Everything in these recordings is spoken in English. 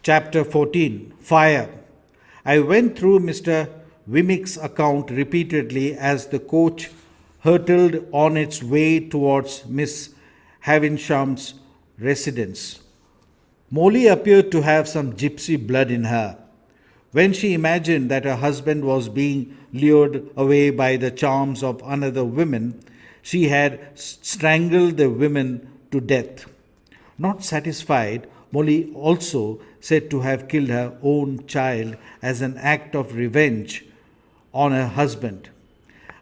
Chapter 14 Fire. I went through Mr. Wemmick's account repeatedly as the coach hurtled on its way towards Miss Havensham's residence. Molly appeared to have some gypsy blood in her. When she imagined that her husband was being lured away by the charms of another woman, she had strangled the women to death. Not satisfied, Molly also said to have killed her own child as an act of revenge on her husband.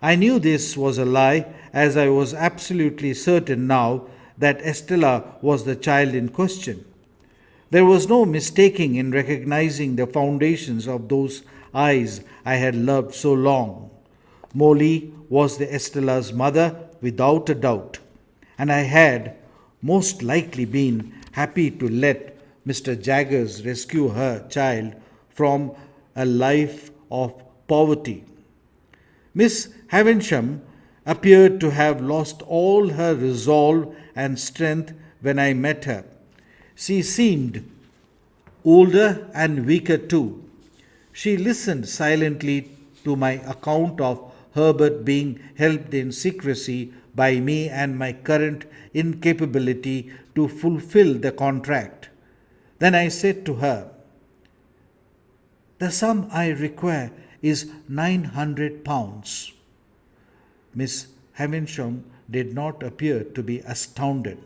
I knew this was a lie, as I was absolutely certain now that Estella was the child in question. There was no mistaking in recognizing the foundations of those eyes I had loved so long. Molly was the Estella's mother without a doubt, and I had most likely been happy to let Mr. Jaggers rescue her child from a life of poverty. Miss Havisham appeared to have lost all her resolve and strength when I met her. She seemed older and weaker too. She listened silently to my account of Herbert being helped in secrecy by me and my current incapability to fulfill the contract. Then I said to her, "The sum I require is £900. Miss Havisham did not appear to be astounded.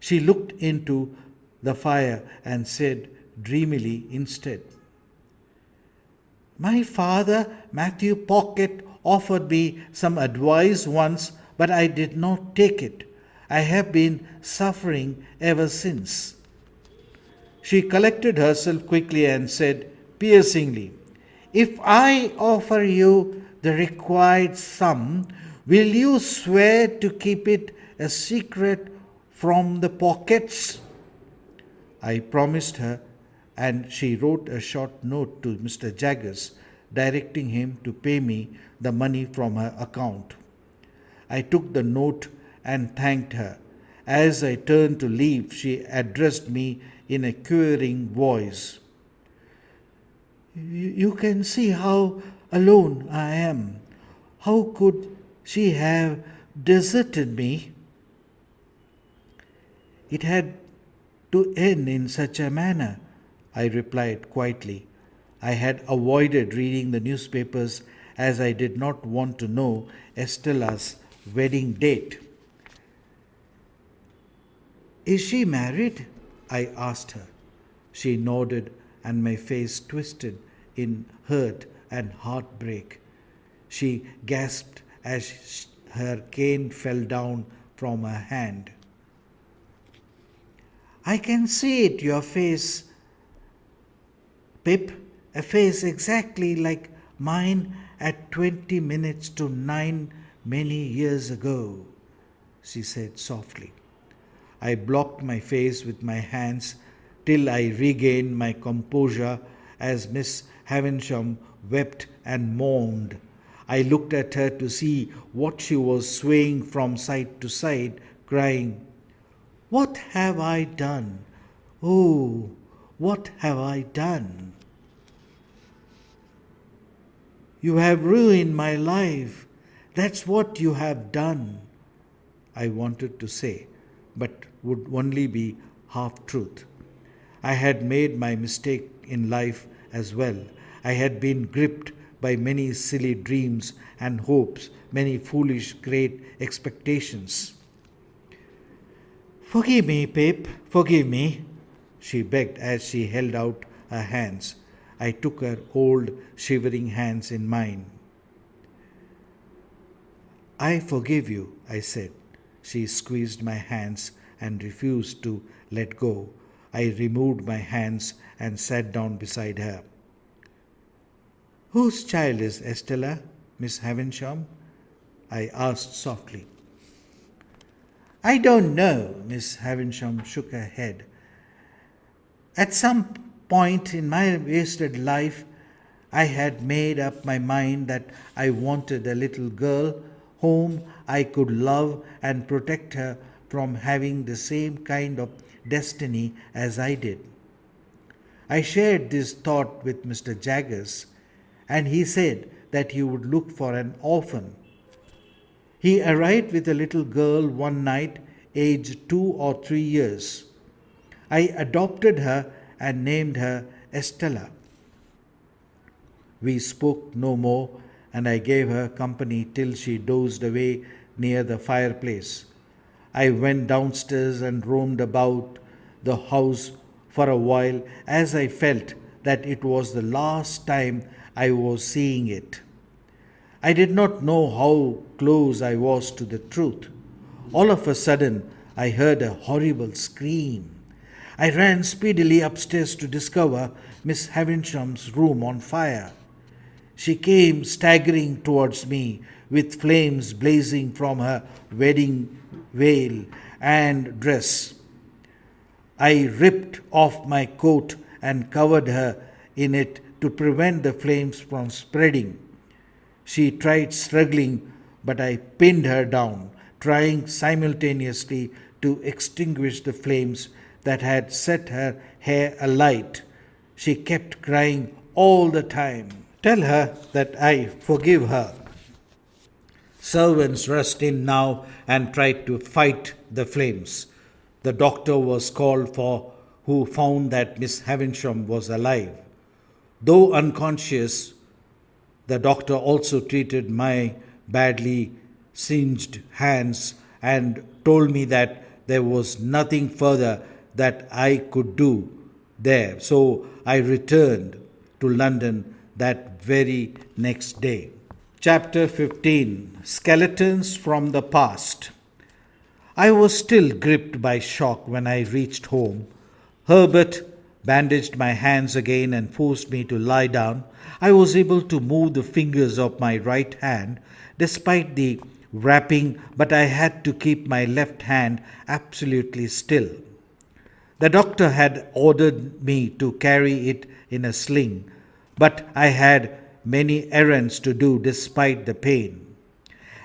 She looked into the fire and said dreamily instead, "My father, Matthew Pocket, offered me some advice once, but I did not take it. I have been suffering ever since." She collected herself quickly and said piercingly, "If I offer you the required sum, will you swear to keep it a secret from the Pockets?" I promised her, and she wrote a short note to Mr. Jaggers, directing him to pay me the money from her account. I took the note and thanked her. As I turned to leave, she addressed me in a quivering voice. You can see how alone I am. How could she have deserted me?" "It had to end in such a manner," I replied quietly. I had avoided reading the newspapers as I did not want to know Estella's wedding date. "Is she married?" I asked her. She nodded, and my face twisted in hurt and heartbreak. She gasped as her cane fell down from her hand. "I can see it, your face, Pip, a face exactly like mine at 20 minutes to 9 many years ago," she said softly. I blocked my face with my hands till I regained my composure as Miss Havisham wept and moaned. I looked at her to see what she was swaying from side to side, crying, "What have I done? Oh, what have I done?" "You have ruined my life. That's what you have done," I wanted to say, but would only be half truth. I had made my mistake in life as well. I had been gripped by many silly dreams and hopes, many foolish great expectations. "Forgive me, Pip, forgive me," she begged as she held out her hands. I took her old, shivering hands in mine. "I forgive you," I said. She squeezed my hands and refused to let go. I removed my hands and sat down beside her. "Whose child is Estella, Miss Havisham?" I asked softly. "I don't know," Miss Havisham shook her head. "At some point in my wasted life, I had made up my mind that I wanted a little girl whom I could love and protect her from having the same kind of destiny as I did. I shared this thought with Mr. Jaggers, and he said that he would look for an orphan. He arrived with a little girl one night, aged 2 or 3 years. I adopted her and named her Estella. We spoke no more, and I gave her company till she dozed away near the fireplace. I went downstairs and roamed about the house for a while, as I felt that it was the last time I was seeing it. I did not know how close I was to the truth. All of a sudden, I heard a horrible scream. I ran speedily upstairs to discover Miss Havisham's room on fire. She came staggering towards me with flames blazing from her wedding veil and dress. I ripped off my coat and covered her in it to prevent the flames from spreading. She tried struggling, but I pinned her down, trying simultaneously to extinguish the flames that had set her hair alight. She kept crying all the time. Tell her that I forgive her. Servants rushed in now and tried to fight the flames. The doctor was called for, who found that Miss Havisham was alive. Though unconscious, the doctor also treated my badly singed hands and told me that there was nothing further that I could do there. So I returned to London that very next day. Chapter 15. Skeletons from the Past. I was still gripped by shock when I reached home. Herbert bandaged my hands again and forced me to lie down. I was able to move the fingers of my right hand despite the wrapping, but I had to keep my left hand absolutely still. The doctor had ordered me to carry it in a sling, but I had many errands to do despite the pain.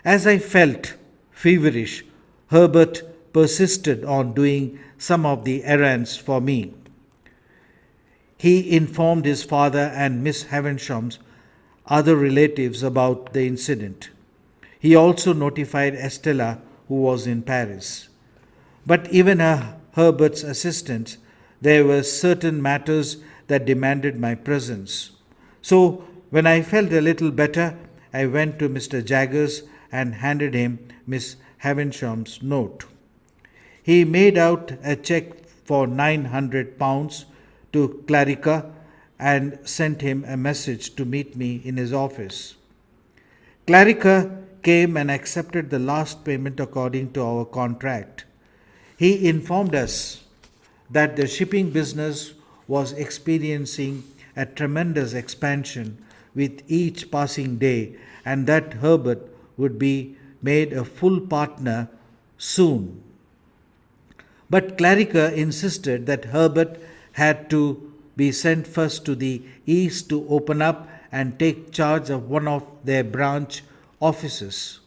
As I felt feverish, Herbert persisted on doing some of the errands for me. He informed his father and Miss Havisham's other relatives about the incident. He also notified Estella, who was in Paris. But even Herbert's assistance, there were certain matters that demanded my presence. So, when I felt a little better, I went to Mr. Jaggers and handed him Miss Havisham's note. He made out a cheque for £900 to Clarica and sent him a message to meet me in his office. Clarica came and accepted the last payment according to our contract. He informed us that the shipping business was experiencing a tremendous expansion with each passing day, and that Herbert would be made a full partner soon. But Clarica insisted that Herbert had to be sent first to the east to open up and take charge of one of their branch offices.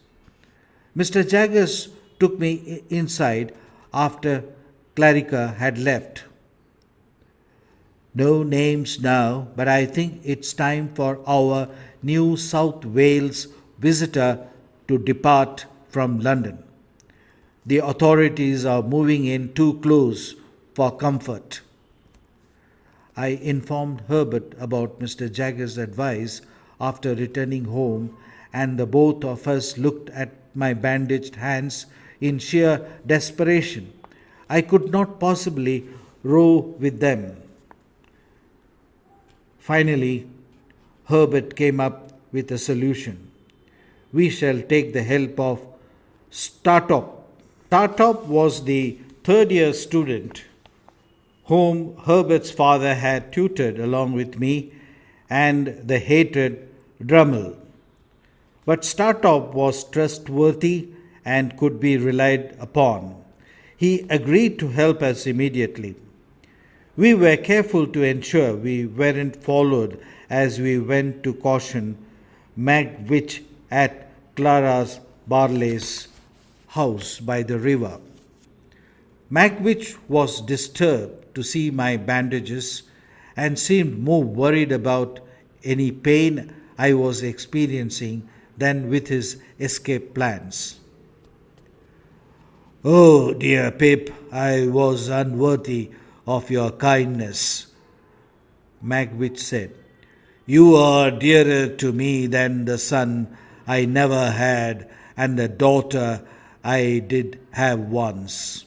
Mr. Jaggers took me inside after Clarica had left. No names now, but I think it's time for our New South Wales visitor to depart from London. The authorities are moving in too close for comfort. I informed Herbert about Mr. Jaggers' advice after returning home, and the both of us looked at my bandaged hands in sheer desperation. I could not possibly row with them. Finally, Herbert came up with a solution. We shall take the help of Startop. Startop was the third-year student whom Herbert's father had tutored along with me and the hated Drummel. But Startop was trustworthy and could be relied upon. He agreed to help us immediately. We were careful to ensure we weren't followed as we went to caution Magwitch at Clara's Barley's house by the river. Magwitch was disturbed to see my bandages and seemed more worried about any pain I was experiencing than with his escape plans. "Oh, dear Pip, I was unworthy of your kindness," Magwitch said. "You are dearer to me than the son I never had and the daughter I did have once."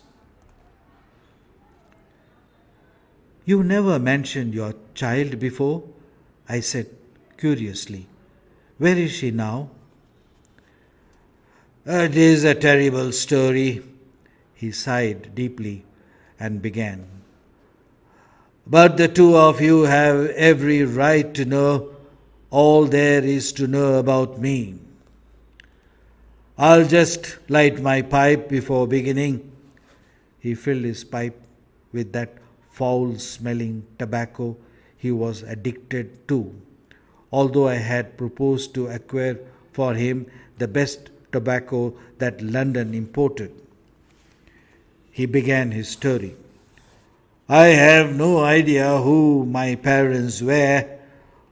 "You never mentioned your child before," I said curiously. "Where is she now?" "It is a terrible story," he sighed deeply and began. "But the two of you have every right to know all there is to know about me. I'll just light my pipe before beginning." He filled his pipe with that foul-smelling tobacco he was addicted to, although I had proposed to acquire for him the best tobacco that London imported. He began his story. "I have no idea who my parents were.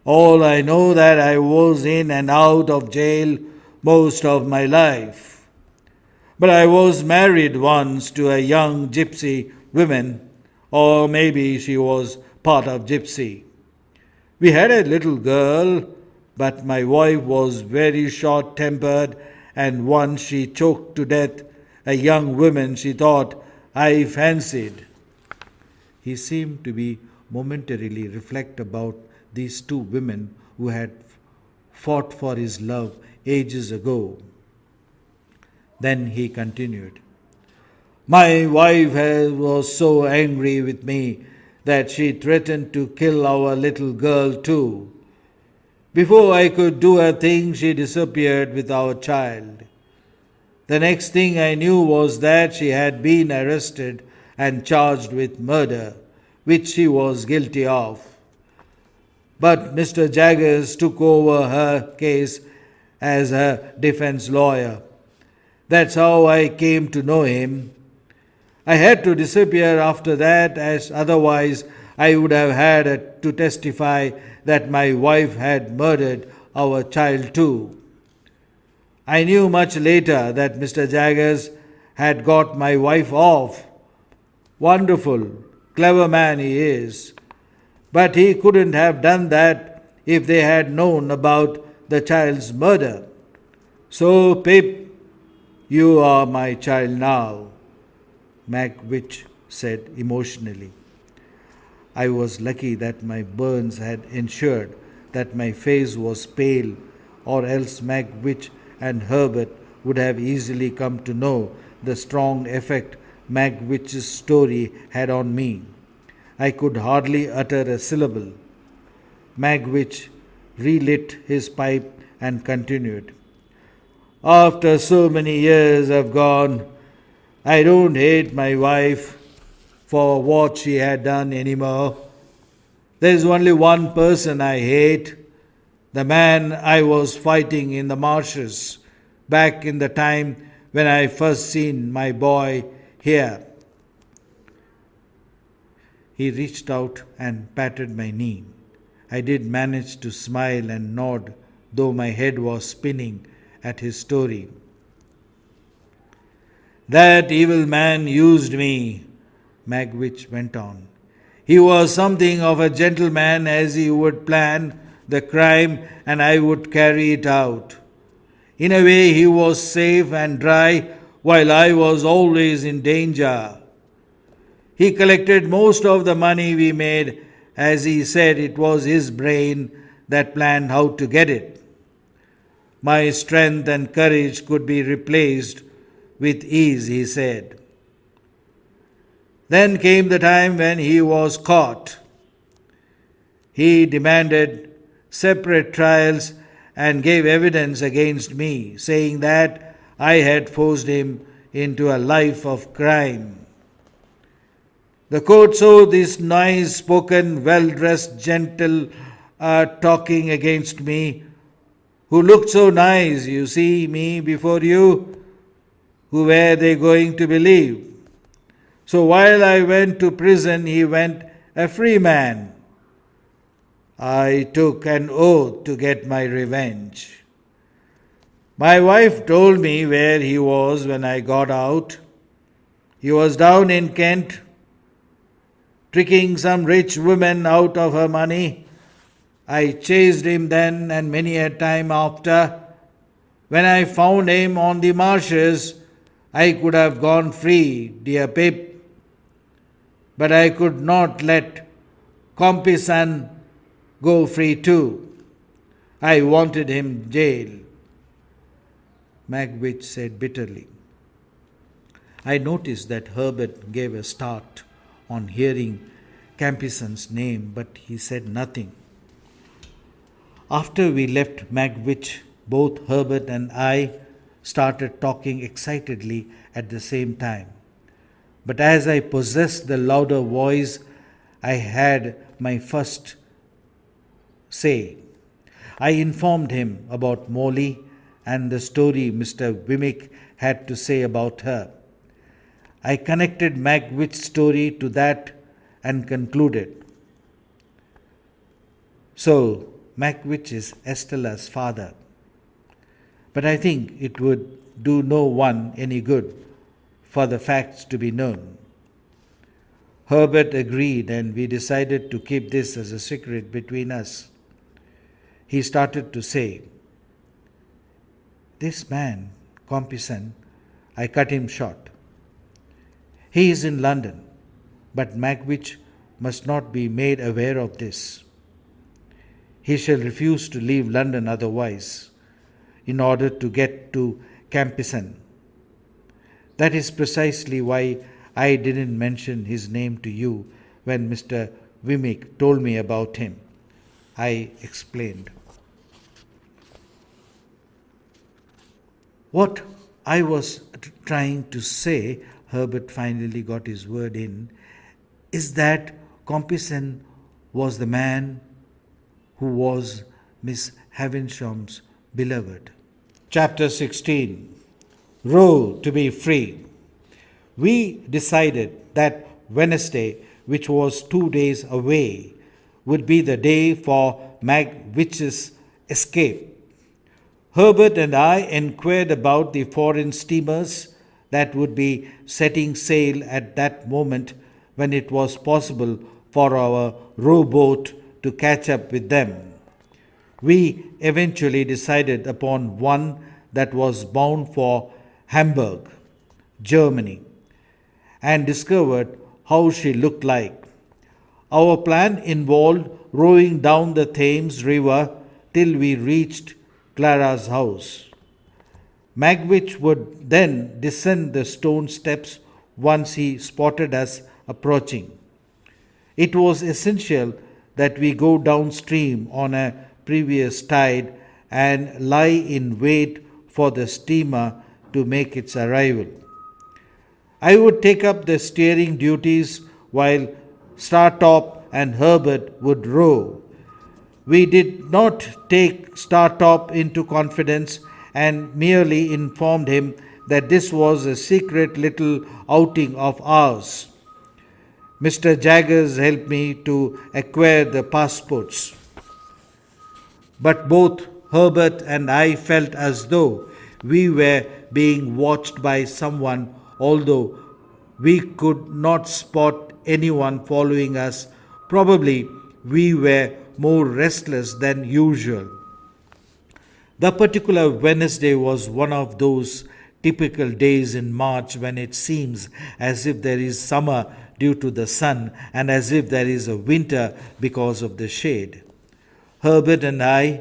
All I know that I was in and out of jail most of my life. But I was married once to a young gypsy woman, or maybe she was part of gypsy. We had a little girl, but my wife was very short-tempered, and once she choked to death a young woman she thought I fancied." He seemed to be momentarily reflect about these two women who had fought for his love ages ago. Then he continued. "My wife was so angry with me that she threatened to kill our little girl too. Before I could do a thing, she disappeared with our child. The next thing I knew was that she had been arrested and charged with murder, which she was guilty of. But Mr. Jaggers took over her case as her defense lawyer. That's how I came to know him. I had to disappear after that, as otherwise I would have had to testify that my wife had murdered our child too. I knew much later that Mr. Jaggers had got my wife off. Wonderful, clever man he is. But he couldn't have done that if they had known about the child's murder. So, Pip, you are my child now," Magwitch said emotionally. I was lucky that my burns had ensured that my face was pale, or else Magwitch and Herbert would have easily come to know the strong effect Magwitch's story had on me. I could hardly utter a syllable. Magwitch relit his pipe and continued. "After so many years have gone, I don't hate my wife for what she had done anymore. There's only one person I hate, the man I was fighting in the marshes back in the time when I first seen my boy here." He reached out and patted my knee. I did manage to smile and nod, though my head was spinning at his story. "That evil man used me," Magwitch went on. "He was something of a gentleman, as he would plan the crime and I would carry it out. In a way he was safe and dry while I was always in danger. He collected most of the money we made, as he said it was his brain that planned how to get it. My strength and courage could be replaced with ease, he said. Then came the time when he was caught. He demanded separate trials and gave evidence against me, saying that I had forced him into a life of crime. The court saw this nice-spoken, well-dressed, gentle talking against me, who looked so nice, you see, me before you. Who were they going to believe? So while I went to prison, he went a free man. I took an oath to get my revenge. My wife told me where he was when I got out. He was down in Kent, tricking some rich woman out of her money. I chased him then and many a time after. When I found him on the marshes, I could have gone free, dear Pip, but I could not let Compeyson go free too. I wanted him jailed, Magwitch said bitterly. I noticed that Herbert gave a start on hearing Camperson's name, but he said nothing. After we left Magwitch, both Herbert and I started talking excitedly at the same time. But as I possessed the louder voice, I had my first say. I informed him about Molly and the story Mr. Wemmick had to say about her. I connected Magwitch's story to that and concluded. So, Magwitch is Estella's father. But I think it would do no one any good for the facts to be known. Herbert agreed, and we decided to keep this as a secret between us. He started to say, "This man, Compeyson," I cut him short. "He is in London, but Magwitch must not be made aware of this. He shall refuse to leave London otherwise, in order to get to Compeyson. That is precisely why I didn't mention his name to you when Mr. Wemmick told me about him," I explained. What I was trying to say, Herbert finally got his word in, is that Compeyson was the man who was Miss Havensham's beloved. Chapter 16. Row to be free. We decided that Wednesday, which was 2 days away, would be the day for Magwitch's escape. Herbert and I inquired about the foreign steamers that would be setting sail at that moment when it was possible for our rowboat to catch up with them. We eventually decided upon one that was bound for Hamburg, Germany, and discovered how she looked like. Our plan involved rowing down the Thames River till we reached Clara's house. Magwitch would then descend the stone steps once he spotted us approaching. It was essential that we go downstream on a previous tide and lie in wait for the steamer to make its arrival. I would take up the steering duties while Startop and Herbert would row. We did not take Startop into confidence and merely informed him that this was a secret little outing of ours. Mr. Jaggers helped me to acquire the passports. But both Herbert and I felt as though we were being watched by someone, although we could not spot anyone following us. Probably we were more restless than usual. The particular Wednesday was one of those typical days in March when it seems as if there is summer due to the sun and as if there is a winter because of the shade. Herbert and I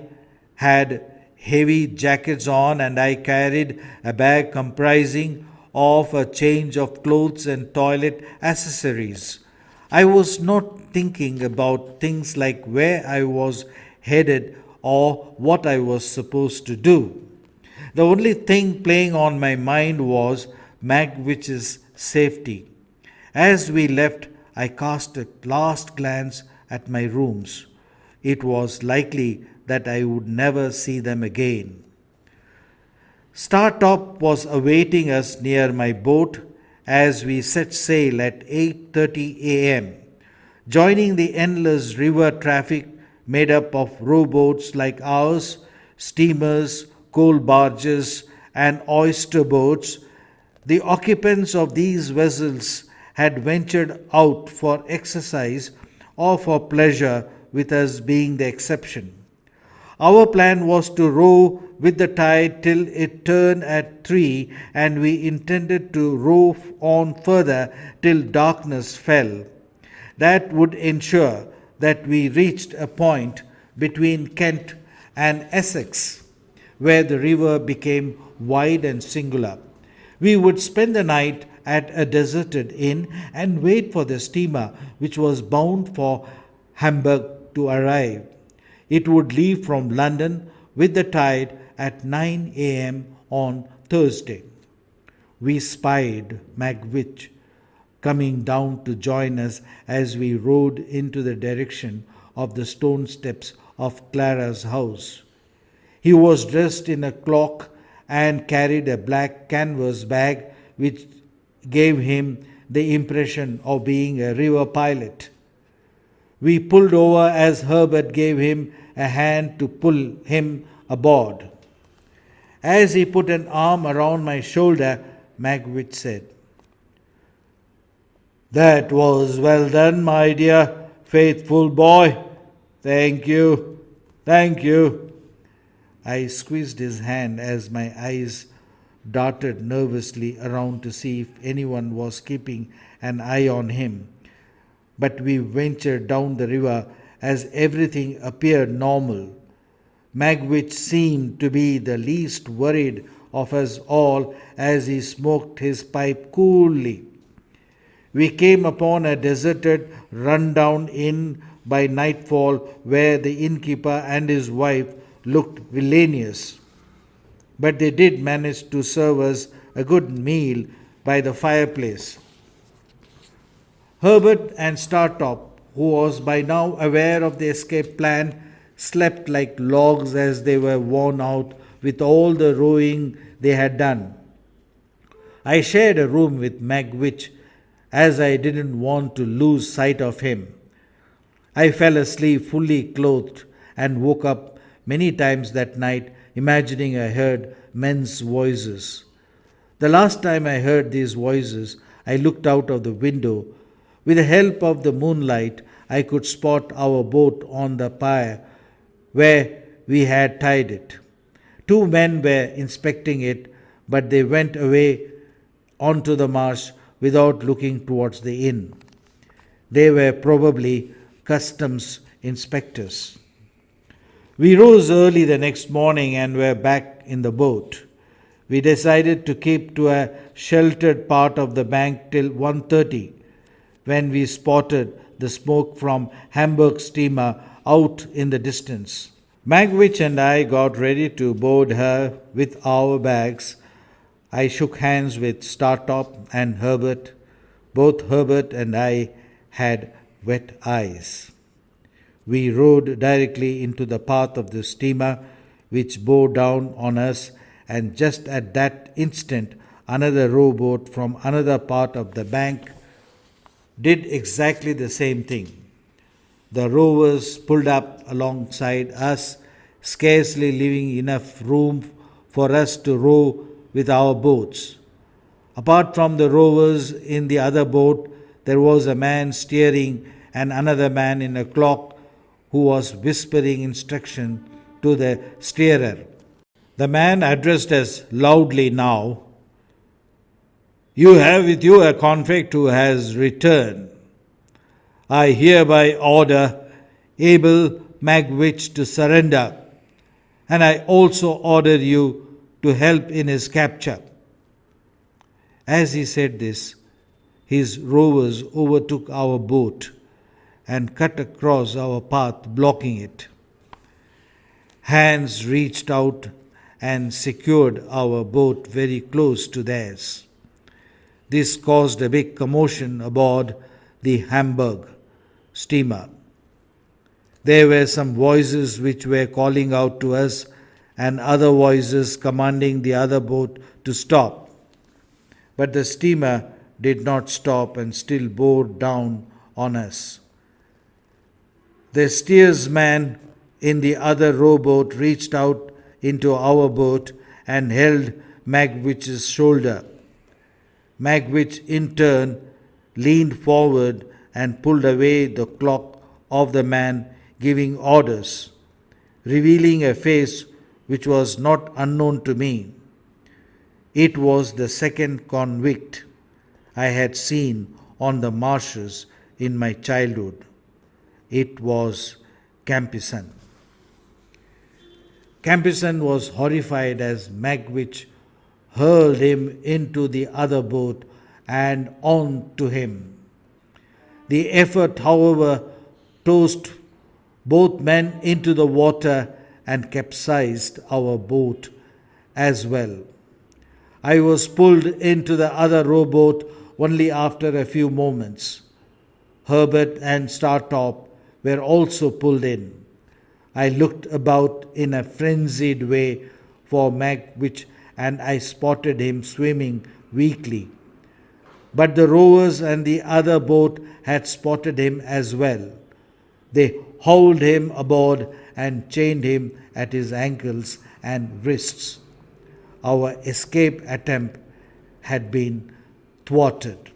had heavy jackets on, and I carried a bag comprising of a change of clothes and toilet accessories. I was not thinking about things like where I was headed or what I was supposed to do. The only thing playing on my mind was Magwitch's safety. As we left, I cast a last glance at my rooms. It was likely that I would never see them again. Startop was awaiting us near my boat as we set sail at 8:30 a.m., joining the endless river traffic made up of rowboats like ours, steamers, coal barges, and oyster boats. The occupants of these vessels had ventured out for exercise or for pleasure, with us being the exception. Our plan was to row with the tide till it turned at 3, and we intended to row on further till darkness fell. That would ensure that we reached a point between Kent and Essex, where the river became wide and singular. We would spend the night at a deserted inn and wait for the steamer which was bound for Hamburg to arrive. It would leave from London with the tide at 9 a.m. on Thursday. We spied Magwitch coming down to join us as we rode into the direction of the stone steps of Clara's house. He was dressed in a cloak and carried a black canvas bag which gave him the impression of being a river pilot. We pulled over as Herbert gave him a hand to pull him aboard. As he put an arm around my shoulder, Magwitch said, "That was well done, my dear, faithful boy. Thank you, thank you." I squeezed his hand as my eyes darted nervously around to see if anyone was keeping an eye on him. But we ventured down the river as everything appeared normal. Magwitch seemed to be the least worried of us all as he smoked his pipe coolly. We came upon a deserted, run-down inn by nightfall where the innkeeper and his wife looked villainous. But they did manage to serve us a good meal by the fireplace. Herbert and Startop, who was by now aware of the escape plan, slept like logs as they were worn out with all the rowing they had done. I shared a room with Magwitch as I didn't want to lose sight of him. I fell asleep fully clothed and woke up many times that night imagining I heard men's voices. The last time I heard these voices, I looked out of the window. With the help of the moonlight, I could spot our boat on the pier where we had tied it. 2 men were inspecting it, but they went away onto the marsh without looking towards the inn. They were probably customs inspectors. We rose early the next morning and were back in the boat. We decided to keep to a sheltered part of the bank till 1:30, when we spotted the smoke from Hamburg steamer out in the distance. Magwitch and I got ready to board her with our bags. I shook hands with Startop and Herbert. Both Herbert and I had wet eyes. We rowed directly into the path of the steamer, which bore down on us, and just at that instant another rowboat from another part of the bank did exactly the same thing. The rowers pulled up alongside us, scarcely leaving enough room for us to row with our boats. Apart from the rowers in the other boat, there was a man steering and another man in a cloak who was whispering instruction to the steerer. The man addressed us loudly now. "You have with you a convict who has returned. I hereby order Abel Magwitch to surrender, and I also order you to help in his capture." As he said this, his rowers overtook our boat and cut across our path, blocking it. Hands reached out and secured our boat very close to theirs. This caused a big commotion aboard the Hamburg steamer. There were some voices which were calling out to us and other voices commanding the other boat to stop. But the steamer did not stop and still bore down on us. The steersman in the other rowboat reached out into our boat and held Magwitch's shoulder. Magwitch, in turn, leaned forward and pulled away the cloak of the man giving orders, revealing a face which was not unknown to me. It was the second convict I had seen on the marshes in my childhood. It was Campison. Campison was horrified as Magwitch hurled him into the other boat and on to him. The effort, however, tossed both men into the water and capsized our boat as well. I was pulled into the other rowboat only after a few moments. Herbert and Startop were also pulled in. I looked about in a frenzied way for Magwitch, and I spotted him swimming weakly. But the rowers and the other boat had spotted him as well. They hauled him aboard and chained him at his ankles and wrists. Our escape attempt had been thwarted.